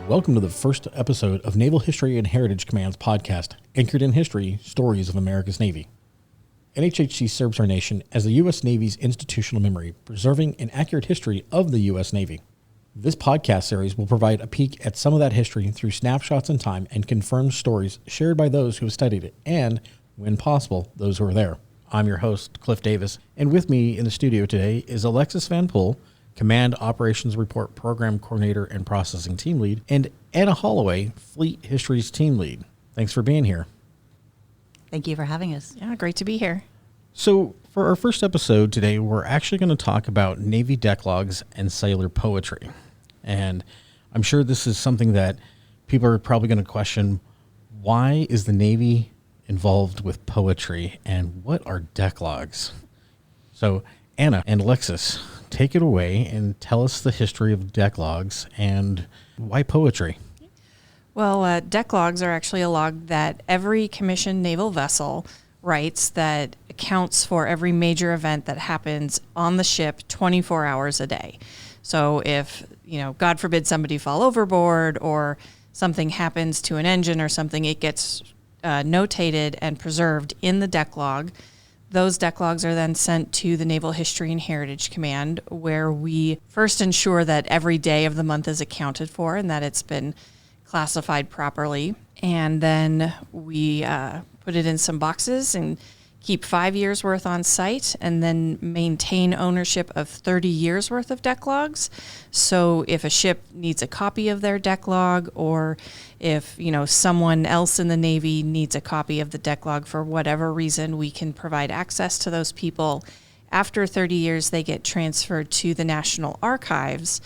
Welcome to the first episode of Naval History and Heritage Command's podcast, Anchored in History, Stories of America's Navy. NHHC serves our nation as the U.S. Navy's institutional memory, preserving an accurate history of the U.S. Navy. This podcast series will provide a peek at some of that history through snapshots in time and confirmed stories shared by those who have studied it and, when possible, those who are there. I'm your host, Cliff Davis, and with me in the studio today is Alexis Van Poel, Command Operations Report Program Coordinator and Processing Team Lead, and Anna Holloway, Fleet Histories Team Lead. Thanks for being here. Thank you for having us. Yeah, great to be here. So for our first episode today, we're actually going to talk about Navy decklogs and sailor poetry. And I'm sure this is something that people are probably going to question. Why is the Navy involved with poetry, and what are decklogs? So Anna and Alexis, take it away and tell us the history of decklogs and why poetry. Well, decklogs are actually a log that every commissioned naval vessel writes that accounts for every major event that happens on the ship 24 hours a day. So if, God forbid somebody fall overboard or something happens to an engine or something, it gets notated and preserved in the decklog. Those decklogs are then sent to the Naval History and Heritage Command, where we first ensure that every day of the month is accounted for and that it's been classified properly. And then we put it in some boxes and keep 5 years worth on site, and then maintain ownership of 30 years worth of decklogs. So if a ship needs a copy of their decklog, or if someone else in the Navy needs a copy of the decklog for whatever reason, we can provide access to those people. After 30 years, they get transferred to the National Archives,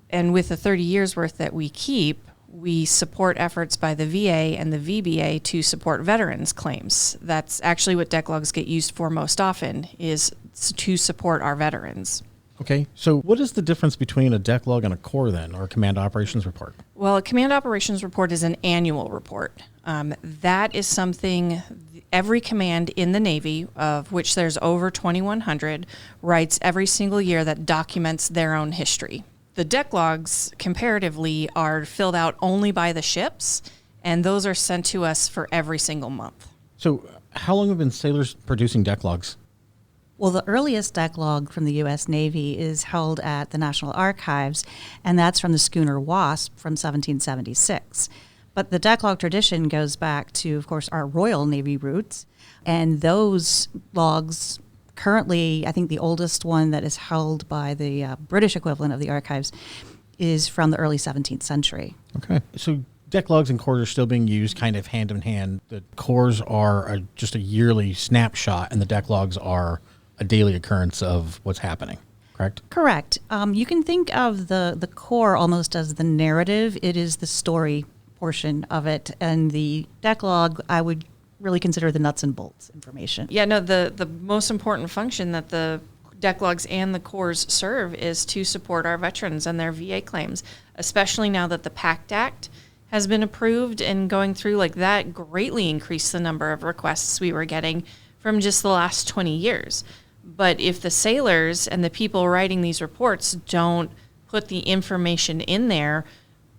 and with the 30 years worth that we keep, we support efforts by the VA and the VBA to support veterans' claims. That's actually what decklogs get used for most often, is to support our veterans. Okay, so what is the difference between a decklog and a core then, or a Command Operations Report? Well, a Command Operations Report is an annual report. That is something every command in the Navy, of which there's over 2,100, writes every single year that documents their own history. The decklogs, comparatively, are filled out only by the ships, and those are sent to us for every single month. So how long have been sailors producing decklogs? Well, the earliest decklog from the U.S. Navy is held at the National Archives, and that's from the schooner Wasp from 1776. But the decklog tradition goes back to, of course, our Royal Navy roots, and those logs currently, I think the oldest one that is held by the British equivalent of the archives is from the early 17th century. Okay. So decklogs and cores are still being used kind of hand in hand. The cores are just a yearly snapshot, and the decklogs are a daily occurrence of what's happening, correct? Correct. You can think of the core almost as the narrative. It is the story portion of it, and the decklog, I would really consider the nuts and bolts information. Yeah, no, the most important function that the decklogs and the cores serve is to support our veterans and their VA claims, especially now that the PACT Act has been approved, and going through like that greatly increased the number of requests we were getting from just the last 20 years. But if the sailors and the people writing these reports don't put the information in there,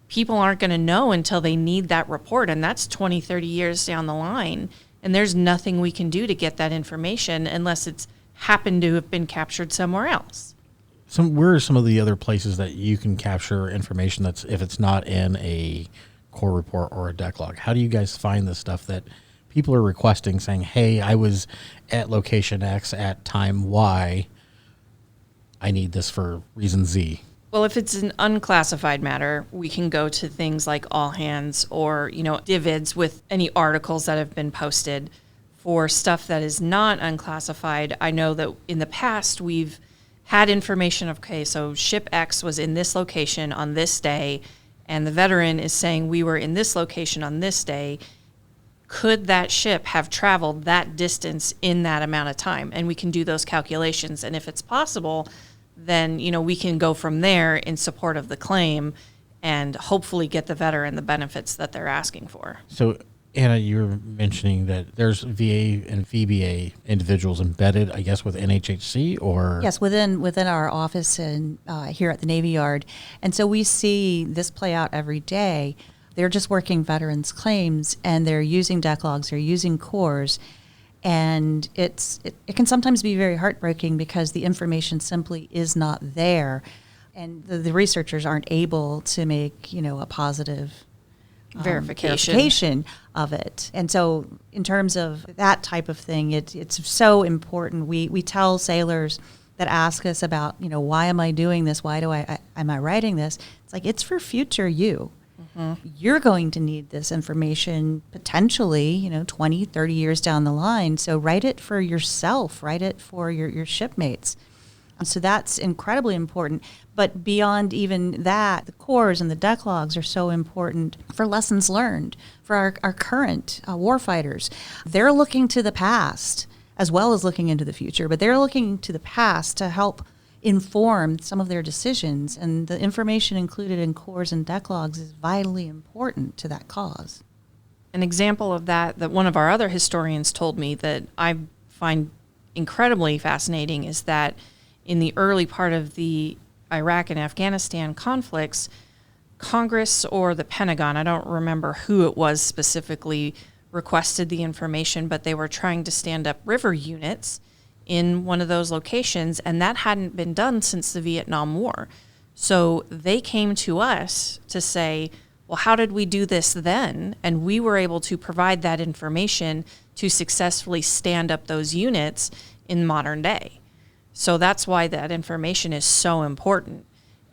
people aren't going to know until they need that report, and that's 20, 30 years down the line, and there's nothing we can do to get that information unless it's happened to have been captured somewhere else. Where are some of the other places that you can capture information that's, if it's not in a core report or a decklog? How do you guys find the stuff that people are requesting, saying, hey, I was at location X at time Y, I need this for reason Z? Well, if it's an unclassified matter, we can go to things like all hands or, divids with any articles that have been posted. For stuff that is not unclassified, I know that in the past we've had information of, okay, so ship X was in this location on this day, and the veteran is saying we were in this location on this day. Could that ship have traveled that distance in that amount of time? And we can do those calculations. And if it's possible, then, we can go from there in support of the claim and hopefully get the veteran the benefits that they're asking for. So Anna, you were mentioning that there's VA and VBA individuals embedded, I guess, with NHHC, or? Yes, within our office and here at the Navy Yard. And so we see this play out every day. They're just working veterans claims, and they're using deck logs, they're using cores, and it can sometimes be very heartbreaking because the information simply is not there, and the researchers aren't able to make a positive verification of it. And so in terms of that type of thing, it's so important. We tell sailors that ask us about, why am I doing this? Why am I writing this? It's like, it's for future you. Mm-hmm. You're going to need this information potentially, 20, 30 years down the line. So write it for yourself, write it for your shipmates. So that's incredibly important. But beyond even that, the cores and the deck logs are so important for lessons learned for our current warfighters. They're looking to the past as well as looking into the future, but they're looking to the past to help inform some of their decisions. And the information included in cores and deck logs is vitally important to that cause. An example of that one of our other historians told me that I find incredibly fascinating is that in the early part of the Iraq and Afghanistan conflicts, Congress or the Pentagon, I don't remember who it was specifically, requested the information, but they were trying to stand up river units in one of those locations, and that hadn't been done since the Vietnam War. So they came to us to say, well, how did we do this then? And we were able to provide that information to successfully stand up those units in modern day. So that's why that information is so important.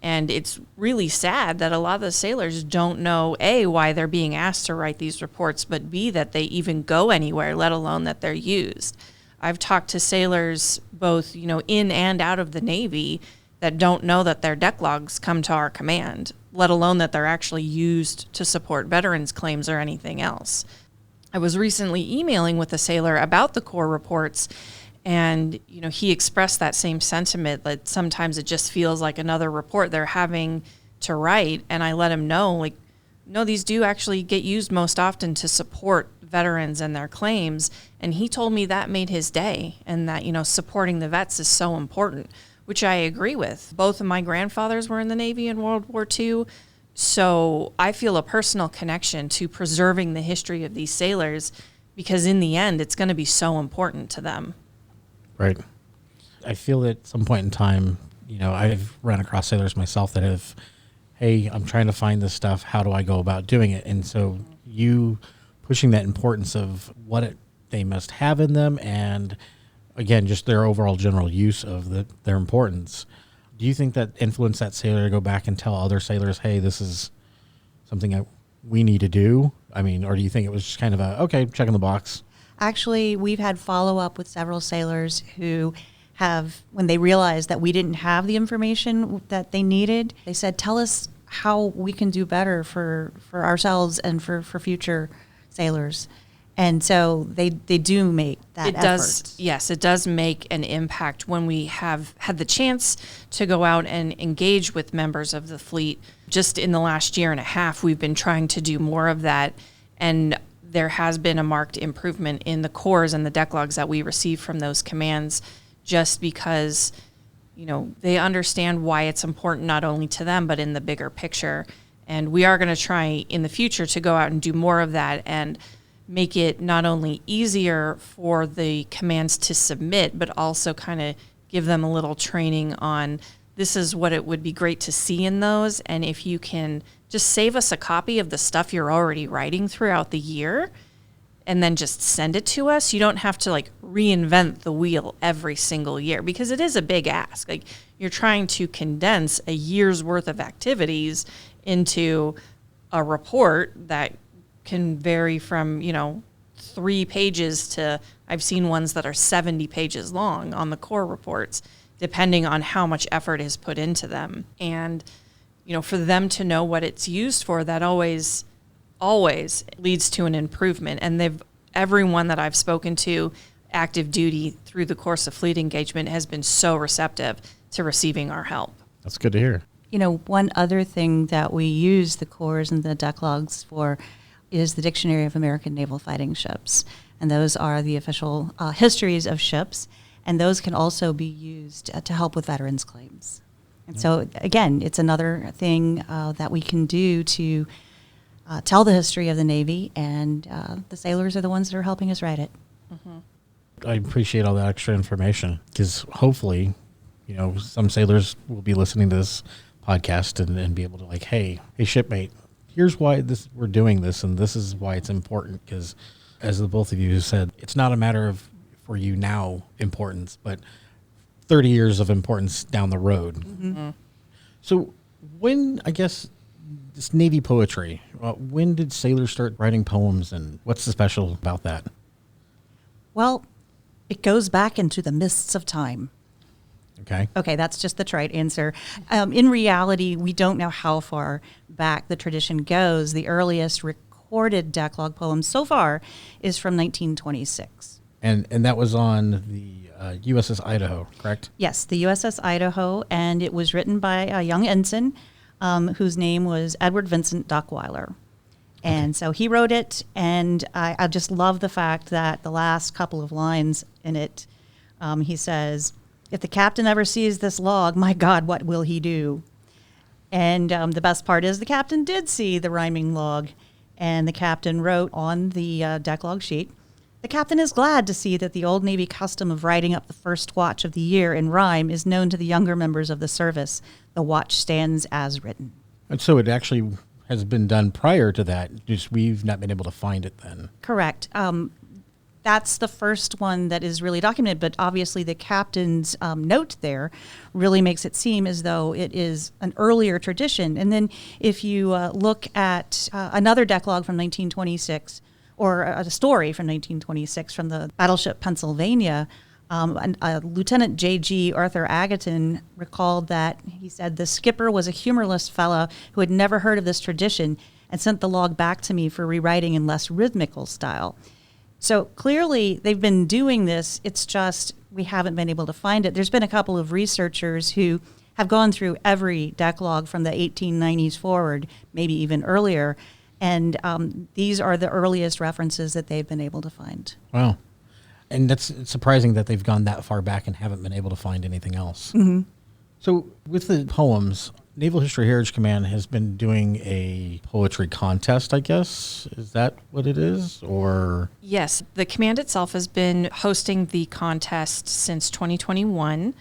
And it's really sad that a lot of the sailors don't know, A, why they're being asked to write these reports, but B, that they even go anywhere, let alone that they're used. I've talked to sailors both, in and out of the Navy that don't know that their deck logs come to our command, let alone that they're actually used to support veterans claims or anything else. I was recently emailing with a sailor about the core reports, and, he expressed that same sentiment that sometimes it just feels like another report they're having to write. And I let him know, no, these do actually get used most often to support veterans and their claims. And he told me that made his day, and that, supporting the vets is so important, which I agree with. Both of my grandfathers were in the Navy in World War II. So I feel a personal connection to preserving the history of these sailors, because in the end, it's going to be so important to them. Right. I feel that at some point in time, I've run across sailors myself that have, hey, I'm trying to find this stuff. How do I go about doing it? And so you pushing that importance of what they must have in them, and again, just their overall general use of their importance. Do you think that influenced that sailor to go back and tell other sailors, hey, this is something we need to do? I mean, or do you think it was just kind of okay, checking the box? Actually, we've had follow-up with several sailors who have, when they realized that we didn't have the information that they needed, they said, tell us how we can do better for ourselves and for future sailors. And so they do make that effort. Yes, it does make an impact when we have had the chance to go out and engage with members of the fleet. Just in the last year and a half, we've been trying to do more of that, and there has been a marked improvement in the cores and the deck logs that we receive from those commands, just because, they understand why it's important not only to them, but in the bigger picture. And we are going to try in the future to go out and do more of that and make it not only easier for the commands to submit, but also kind of give them a little training on this is what it would be great to see in those. And if you can just save us a copy of the stuff you're already writing throughout the year and then just send it to us, you don't have to reinvent the wheel every single year, because it is a big ask. You're trying to condense a year's worth of activities into a report that can vary from, 3 pages to, I've seen ones that are 70 pages long on the core reports, depending on how much effort is put into them. And, for them to know what it's used for, that always leads to an improvement. And everyone that I've spoken to active duty through the course of fleet engagement has been so receptive to receiving our help. That's good to hear. One other thing that we use the cores and the deck logs for is the Dictionary of American Naval Fighting Ships. And those are the official histories of ships. And those can also be used to help with veterans' claims. And so, again, it's another thing that we can do to tell the history of the Navy, and the sailors are the ones that are helping us write it. I appreciate all that extra information, because hopefully, some sailors will be listening to this podcast and be able to hey, shipmate, here's why we're doing this, and this is why it's important, because as the both of you said, it's not a matter of for you now importance, but 30 years of importance down the road. Mm-hmm. So when, I guess, this Navy poetry, when did sailors start writing poems, and what's the special about that? Well, it goes back into the mists of time. Okay, that's just the trite answer. In reality, we don't know how far back the tradition goes. The earliest recorded decalogue poem so far is from 1926. And that was on the USS Idaho, correct? Yes, the USS Idaho, and it was written by a young ensign whose name was Edward Vincent Duckweiler. And so he wrote it, and I just love the fact that the last couple of lines in it, he says, "If the captain ever sees this log, my God, what will he do?" And the best part is the captain did see the rhyming log, and the captain wrote on the decalogue sheet, "The captain is glad to see that the old Navy custom of writing up the first watch of the year in rhyme is known to the younger members of the service. The watch stands as written." And so it actually has been done prior to that, just we've not been able to find it then. Correct. That's the first one that is really documented, but obviously the captain's note there really makes it seem as though it is an earlier tradition. And then if you look at another decalogue from 1926, or a story from 1926 from the battleship Pennsylvania, Lieutenant J.G. Arthur Agaton recalled that he said, "The skipper was a humorless fellow who had never heard of this tradition and sent the log back to me for rewriting in less rhythmical style." So clearly they've been doing this. It's just we haven't been able to find it. There's been a couple of researchers who have gone through every decalogue from the 1890s forward, maybe even earlier, and these are the earliest references that they've been able to find. Wow. And it's surprising that they've gone that far back and haven't been able to find anything else. Mm-hmm. So with the poems, Naval History Heritage Command has been doing a poetry contest, I guess. Is that what it is? Or Yes, the command itself has been hosting the contest since 2021,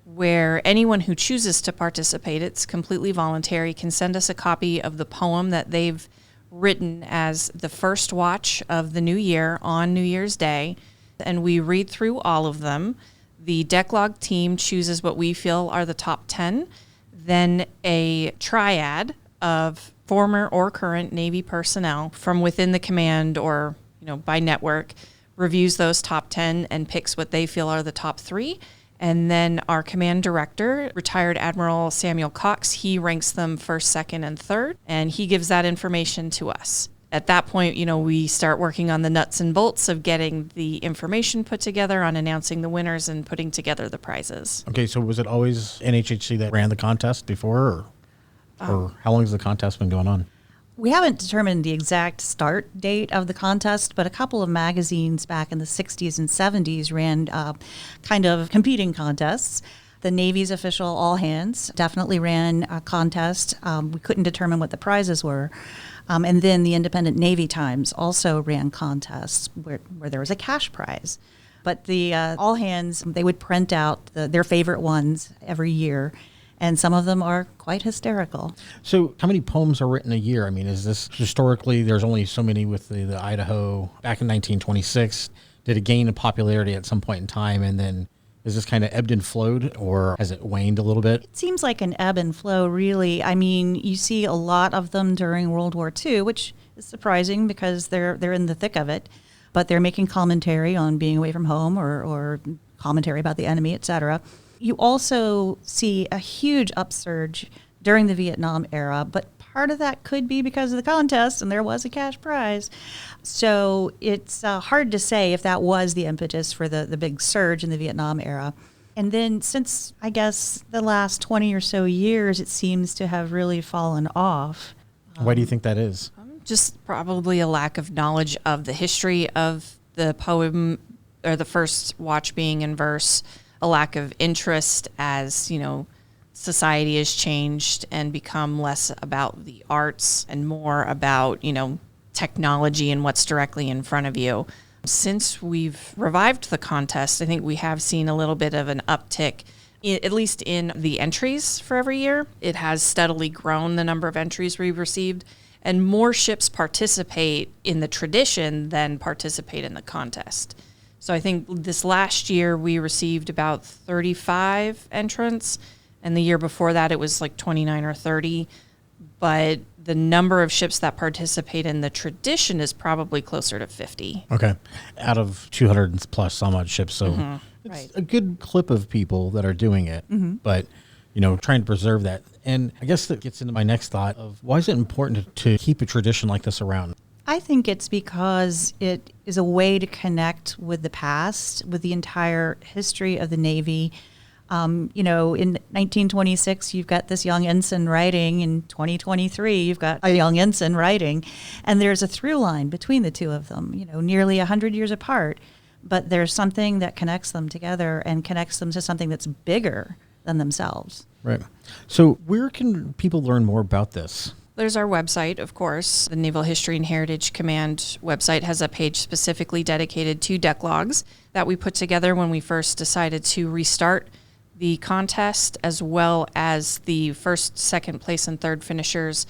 where anyone who chooses to participate, it's completely voluntary, can send us a copy of the poem that they've written as the first watch of the new year on New Year's Day, and we read through all of them. The decalogue team chooses what we feel are the top 10. Then a triad of former or current Navy personnel from within the command or by network reviews those top 10 and picks what they feel are the top 3. And then our command director, retired Admiral Samuel Cox, he ranks them first, second, and third, and he gives that information to us. At that point, we start working on the nuts and bolts of getting the information put together, on announcing the winners and putting together the prizes. Okay, so was it always NHHC that ran the contest before, or how long has the contest been going on? We haven't determined the exact start date of the contest, but a couple of magazines back in the 60s and 70s ran kind of competing contests. The Navy's official All Hands definitely ran a contest. We couldn't determine what the prizes were. And then the Independent Navy Times also ran contests where there was a cash prize. But the All Hands, they would print out their favorite ones every year, and some of them are quite hysterical. So how many poems are written a year? I mean, is this historically, there's only so many with the Idaho back in 1926. Did it gain in popularity at some point in time, and then is this kind of ebbed and flowed, or has it waned a little bit? It seems like an ebb and flow, really. I mean, you see a lot of them during World War II, which is surprising because they're in the thick of it, but they're making commentary on being away from home or commentary about the enemy, etc. You also see a huge upsurge during the Vietnam era, but part of that could be because of the contest, and there was a cash prize. So it's hard to say if that was the impetus for the big surge in the Vietnam era. And then since, I guess, the last 20 or so years, it seems to have really fallen off. Why do you think that is? Just probably a lack of knowledge of the history of the poem or the first watch being in verse, a lack of interest as, society has changed and become less about the arts and more about, technology and what's directly in front of you. Since we've revived the contest, I think we have seen a little bit of an uptick, at least in the entries for every year. It has steadily grown, the number of entries we've received, and more ships participate in the tradition than participate in the contest. So I think this last year we received about 35 entrants, and the year before that it was like 29 or 30. But the number of ships that participate in the tradition is probably closer to 50. Okay. Out of 200 plus some odd ships. So it's a good clip of people that are doing it, but, trying to preserve that. And I guess that gets into my next thought of why is it important to keep a tradition like this around? I think it's because it is a way to connect with the past, with the entire history of the Navy. In 1926, you've got this young ensign writing. In 2023, you've got a young ensign writing. And there's a through line between the two of them, nearly 100 years apart. But there's something that connects them together and connects them to something that's bigger than themselves. Right. So where can people learn more about this? There's our website, of course. The Naval History and Heritage Command website has a page specifically dedicated to deck logs that we put together when we first decided to restart the contest, as well as the first, second place, and third finishers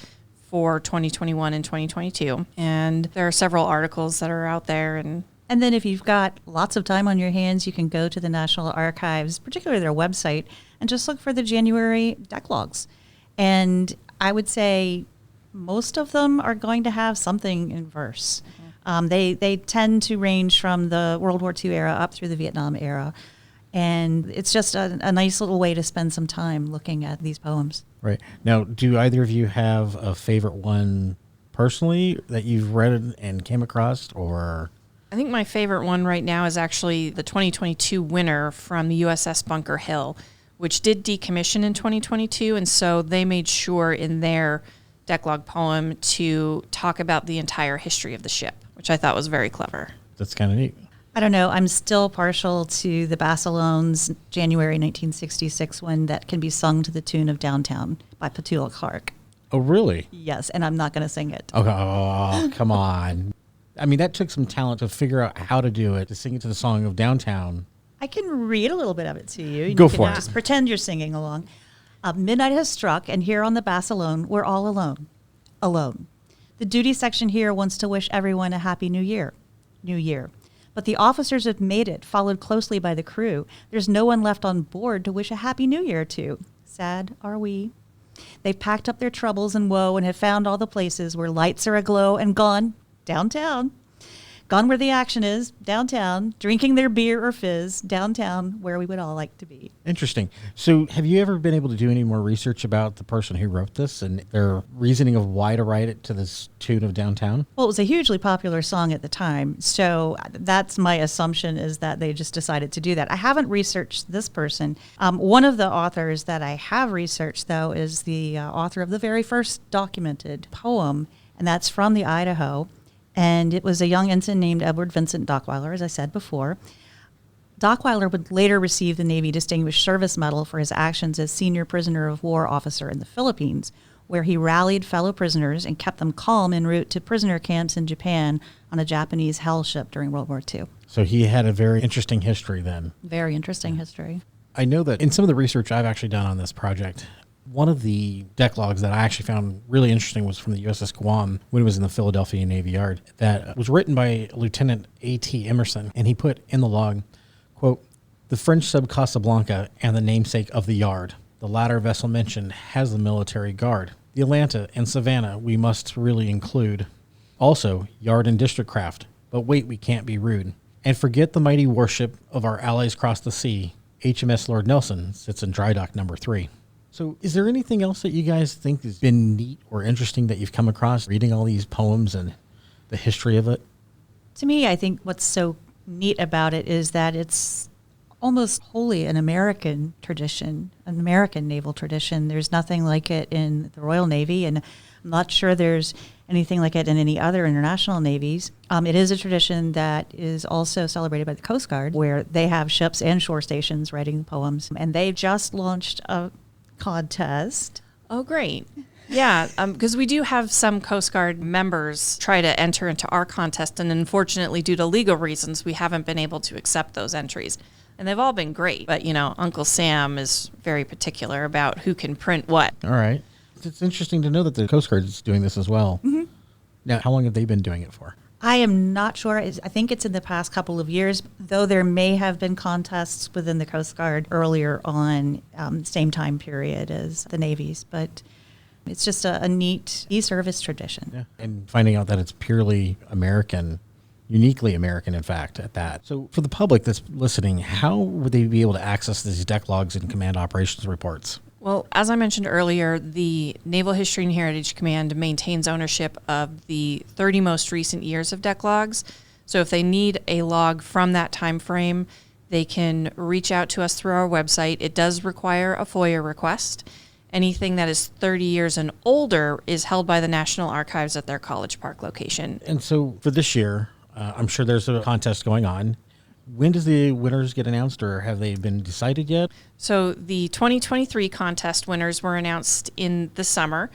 for 2021 and 2022. And there are several articles that are out there. And then if you've got lots of time on your hands, you can go to the National Archives, particularly their website, and just look for the January deck logs. And I would say most of them are going to have something in verse. They tend to range from the World War II era up through the Vietnam era. And it's just a nice little way to spend some time looking at these poems. Right. Now, do either of you have a favorite one personally that you've read and came across, or? I think my favorite one right now is actually the 2022 winner from the USS Bunker Hill, which did decommission in 2022. And so they made sure in their decklog poem to talk about the entire history of the ship, which I thought was very clever. That's kind of neat. I don't know. I'm still partial to the Bassalone's January 1966 one that can be sung to the tune of Downtown by Petula Clark. Oh, really? Yes, and I'm not going to sing it. Okay. Oh, come on. I mean, that took some talent to figure out how to do it, to sing it to the song of Downtown. I can read a little bit of it to you. Go you for can it. Just pretend you're singing along. Midnight has struck, and here on the Bassalone, we're all alone. Alone. The duty section here wants to wish everyone a happy new year. New year. But the officers have made it, followed closely by the crew. There's no one left on board to wish a happy new year to. Sad are we. They've packed up their troubles and woe and have found all the places where lights are aglow and gone downtown. Gone where the action is, downtown, drinking their beer or fizz, downtown, where we would all like to be. Interesting. So have you ever been able to do any more research about the person who wrote this and their reasoning of why to write it to this tune of Downtown? Well, it was a hugely popular song at the time, so that's my assumption, is that they just decided to do that. I haven't researched this person. One of the authors that I have researched, though, is the author of the very first documented poem, and that's from the Idaho. And it was a young ensign named Edward Vincent Dockweiler, as I said before. Dockweiler would later receive the Navy Distinguished Service Medal for his actions as senior prisoner of war officer in the Philippines, where he rallied fellow prisoners and kept them calm en route to prisoner camps in Japan on a Japanese hell ship during World War II. So he had a very interesting history then. Very interesting history. I know that in some of the research I've actually done on this project, one of the deck logs that I actually found really interesting was from the USS Guam when it was in the Philadelphia Navy Yard. That was written by Lieutenant A.T. Emerson, and he put in the log, quote, "The French sub Casablanca and the namesake of the yard. The latter vessel mentioned has the military guard. The Atlanta and Savannah we must really include. Also, yard and district craft. But wait, we can't be rude. And forget the mighty warship of our allies across the sea. HMS Lord Nelson sits in dry dock number 3. So is there anything else that you guys think has been neat or interesting that you've come across reading all these poems and the history of it? To me, I think what's so neat about it is that it's almost wholly an American tradition, an American naval tradition. There's nothing like it in the Royal Navy, and I'm not sure there's anything like it in any other international navies. It is a tradition that is also celebrated by the Coast Guard, where they have ships and shore stations writing poems. And they just launched a contest. Oh, great. Yeah, because we do have some Coast Guard members try to enter into our contest, and unfortunately, due to legal reasons, we haven't been able to accept those entries. And they've all been great, but, Uncle Sam is very particular about who can print what. All right. It's interesting to know that the Coast Guard is doing this as well. Mm-hmm. Now, how long have they been doing it for? I am not sure. I think it's in the past couple of years, though there may have been contests within the Coast Guard earlier on, same time period as the Navy's. But it's just a neat e-service tradition. Yeah. And finding out that it's purely American, uniquely American, in fact, at that. So for the public that's listening, how would they be able to access these deck logs and command operations reports? Well, as I mentioned earlier, the Naval History and Heritage Command maintains ownership of the 30 most recent years of deck logs. So if they need a log from that time frame, they can reach out to us through our website. It does require a FOIA request. Anything that is 30 years and older is held by the National Archives at their College Park location. And so for this year, I'm sure there's a contest going on. When does the winners get announced, or have they been decided yet? So the 2023 contest winners were announced in the summer.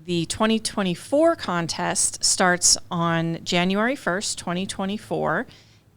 The 2024 contest starts on January 1st, 2024,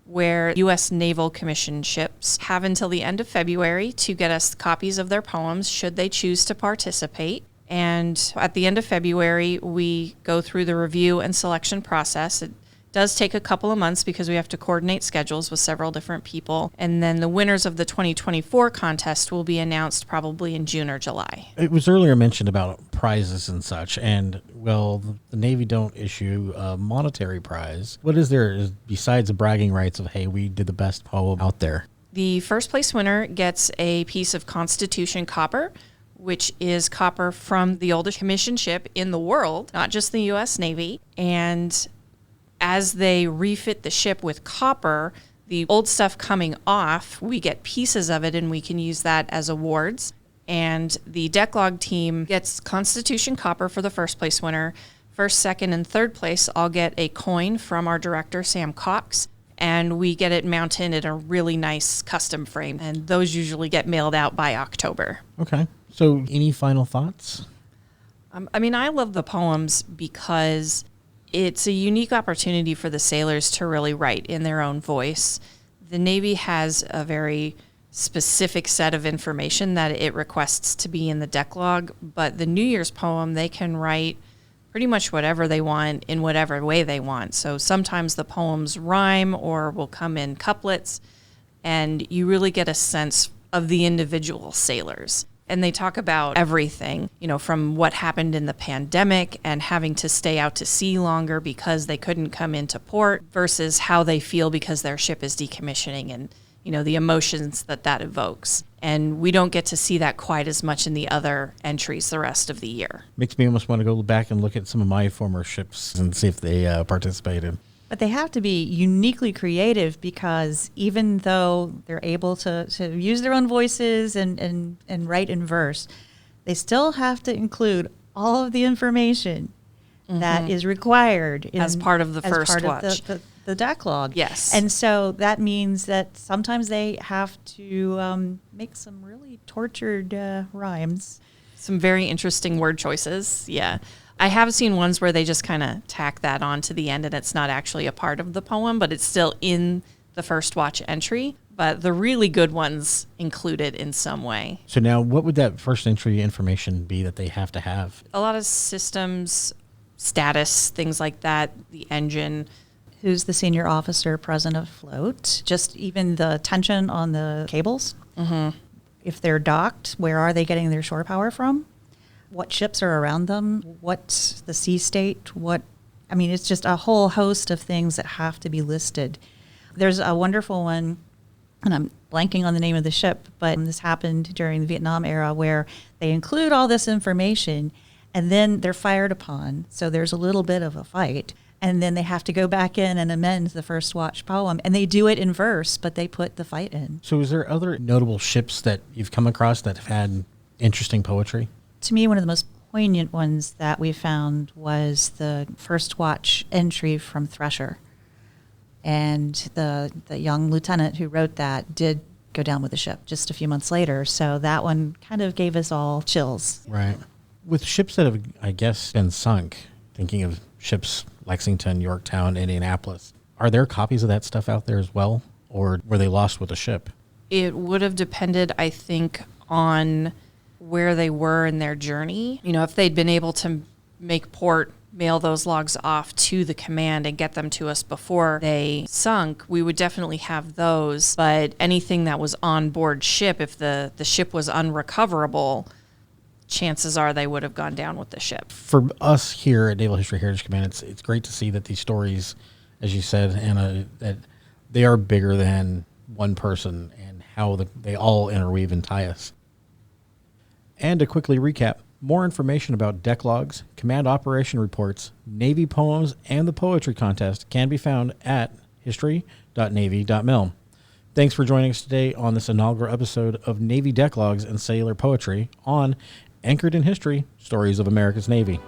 where U.S. Naval Commission ships have until the end of February to get us copies of their poems should they choose to participate. And at the end of February, we go through the review and selection process. It does take a couple of months because we have to coordinate schedules with several different people. And then the winners of the 2024 contest will be announced probably in June or July. It was earlier mentioned about prizes and such, and, well, the Navy don't issue a monetary prize. What is there besides the bragging rights of, hey, we did the best poem out there? The first place winner gets a piece of Constitution copper, which is copper from the oldest commissioned ship in the world, not just the U.S. Navy. And as they refit the ship with copper, the old stuff coming off, we get pieces of it and we can use that as awards. And the decklog team gets Constitution copper for the first place winner. First, second, and third place all get a coin from our director, Sam Cox, and we get it mounted in a really nice custom frame. And those usually get mailed out by October. Okay. So any final thoughts? I love the poems because it's a unique opportunity for the sailors to really write in their own voice. The Navy has a very specific set of information that it requests to be in the decklog, but the New Year's poem, they can write pretty much whatever they want in whatever way they want. So sometimes the poems rhyme or will come in couplets, and you really get a sense of the individual sailors. And they talk about everything, from what happened in the pandemic and having to stay out to sea longer because they couldn't come into port versus how they feel because their ship is decommissioning and, the emotions that evokes. And we don't get to see that quite as much in the other entries the rest of the year. Makes me almost want to go back and look at some of my former ships and see if they participated. But they have to be uniquely creative because even though they're able to use their own voices and write in verse, they still have to include all of the information that is required as part of the first watch. The decklog. Yes. And so that means that sometimes they have to make some really tortured rhymes. Some very interesting word choices. Yeah. I have seen ones where they just kind of tack that on to the end and it's not actually a part of the poem, but it's still in the first watch entry. But the really good ones include it in some way. So now what would that first entry information be that they have to have? A lot of systems, status, things like that, the engine. Who's the senior officer present afloat? Just even the tension on the cables. Mm-hmm. If they're docked, where are they getting their shore power from? What ships are around them? What's the sea state? It's just a whole host of things that have to be listed. There's a wonderful one, and I'm blanking on the name of the ship, but this happened during the Vietnam era where they include all this information and then they're fired upon. So there's a little bit of a fight. and then they have to go back in and amend the first watch poem. And they do it in verse, but they put the fight in. So is there other notable ships that you've come across that have had interesting poetry? To me, one of the most poignant ones that we found was the first watch entry from Thresher. And the young lieutenant who wrote that did go down with the ship just a few months later. So that one kind of gave us all chills. Right. With ships that have, I guess, been sunk, thinking of ships Lexington, Yorktown, Indianapolis, are there copies of that stuff out there as well? Or were they lost with the ship? It would have depended, I think, on where they were in their journey. You know, if they'd been able to make port, mail those logs off to the command and get them to us before they sunk, we would definitely have those. But anything that was on board ship, if the ship was unrecoverable, chances are they would have gone down with the ship. For us here at Naval History Heritage Command, it's great to see that these stories, as you said, Anna, that they are bigger than one person and how they all interweave and tie us. And to quickly recap, more information about deck logs, command operation reports, Navy poems, and the poetry contest can be found at history.navy.mil. Thanks for joining us today on this inaugural episode of Navy Deck Logs and Sailor Poetry on Anchored in History, Stories of America's Navy.